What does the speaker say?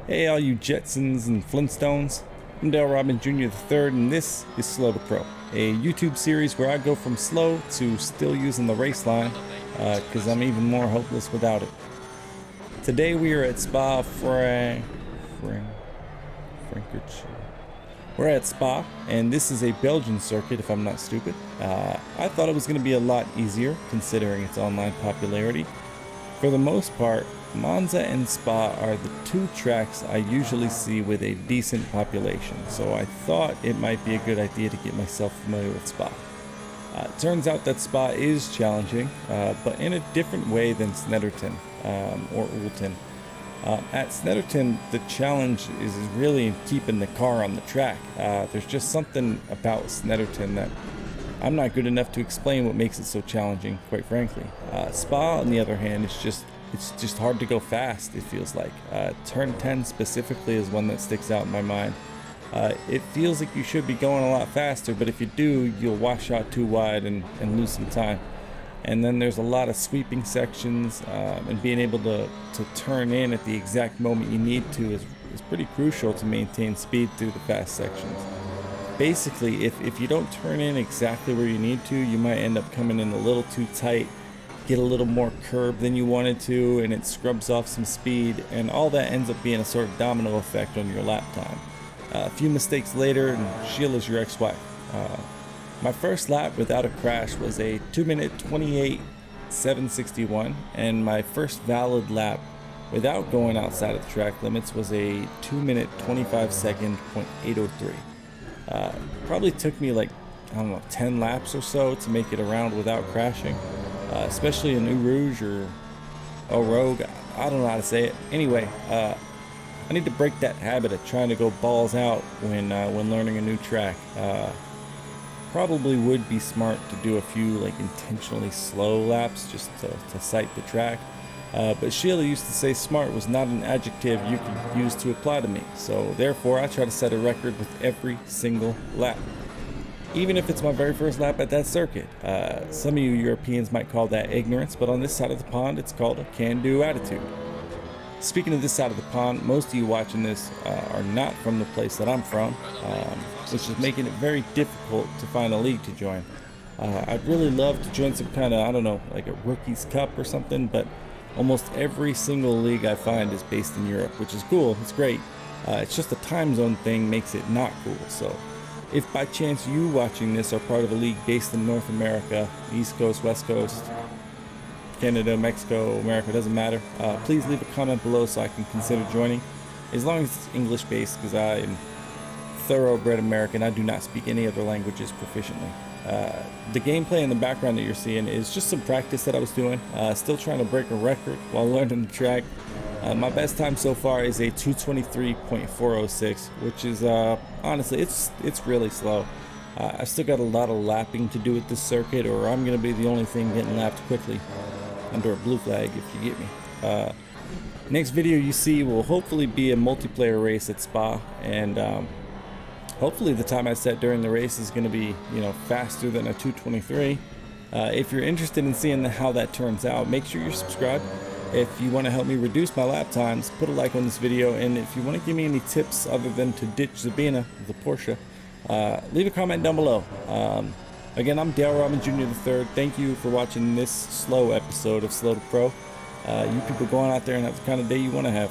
Hey all you Jetsons and Flintstones, I'm Dale Robin Jr. III and this is Slow to Pro, a YouTube series where I go from slow to still using the race line, because I'm even more hopeless without it. Today we are at Spa We're at Spa, and this is a Belgian circuit if I'm not stupid. I thought it was going to be a lot easier considering its online popularity. For the most part, Monza and Spa are the two tracks I usually see with a decent population, so I thought it might be a good idea to get myself familiar with Spa. It turns out that Spa is challenging, but in a different way than Snetterton or Oulton. At Snetterton, the challenge is really in keeping the car on the track. There's just something about Snetterton that I'm not good enough to explain what makes it so challenging, quite frankly. Spa, on the other hand, it's just hard to go fast, it feels like. Turn 10 specifically is one that sticks out in my mind. It feels like you should be going a lot faster, but if you do, you'll wash out too wide and lose some time. And then there's a lot of sweeping sections, and being able to turn in at the exact moment you need to is pretty crucial to maintain speed through the fast sections. Basically, if you don't turn in exactly where you need to, you might end up coming in a little too tight, get a little more curb than you wanted to, and it scrubs off some speed, and all that ends up being a sort of domino effect on your lap time. A few mistakes later, and Sheila's your ex-wife. My first lap without a crash was a 2-minute 28.761, and my first valid lap without going outside of the track limits was a 2-minute 25-second .803. Probably took me like, I don't know, 10 laps or so to make it around without crashing, especially in Eau Rouge or Rogue. I don't know how to say it. Anyway, I need to break that habit of trying to go balls out when learning a new track. Probably would be smart to do a few like intentionally slow laps just to sight the track. But Sheila used to say smart was not an adjective you could use to apply to me, so therefore I try to set a record with every single lap, even if it's my very first lap at that circuit. Some of you Europeans might call that ignorance, but on this side of the pond it's called a can-do attitude. Speaking of this side of the pond, most of you watching this are not from the place that I'm from, which is making it very difficult to find a league to join. I'd really love to join some kind of, I don't know, like a Rookies Cup or something, but almost every single league I find is based in Europe, which is cool, it's great. It's just the time zone thing makes it not cool. So if by chance you watching this are part of a league based in North America, East Coast, West Coast, Canada, Mexico, America, doesn't matter, please leave a comment below so I can consider joining, as long as it's English based, because I am thoroughbred American. I do not speak any other languages proficiently. The gameplay in the background that you're seeing is just some practice that I was doing, still trying to break a record while learning the track. My best time so far is a 2:23.406, which is honestly it's really slow. I've still got a lot of lapping to do with this circuit, or I'm going to be the only thing getting lapped quickly under a blue flag, if you get me. Next video you see will hopefully be a multiplayer race at Spa, and hopefully the time I set during the race is going to be, faster than a 2:23. If you're interested in seeing how that turns out, make sure you're subscribed. If you want to help me reduce my lap times, put a like on this video, and if you want to give me any tips other than to ditch Zabina, the Porsche, leave a comment down below. Again, I'm Dale Robin Jr. III. Thank you for watching this slow episode of Slow to Pro. You people go on out there and have the kind of day you want to have.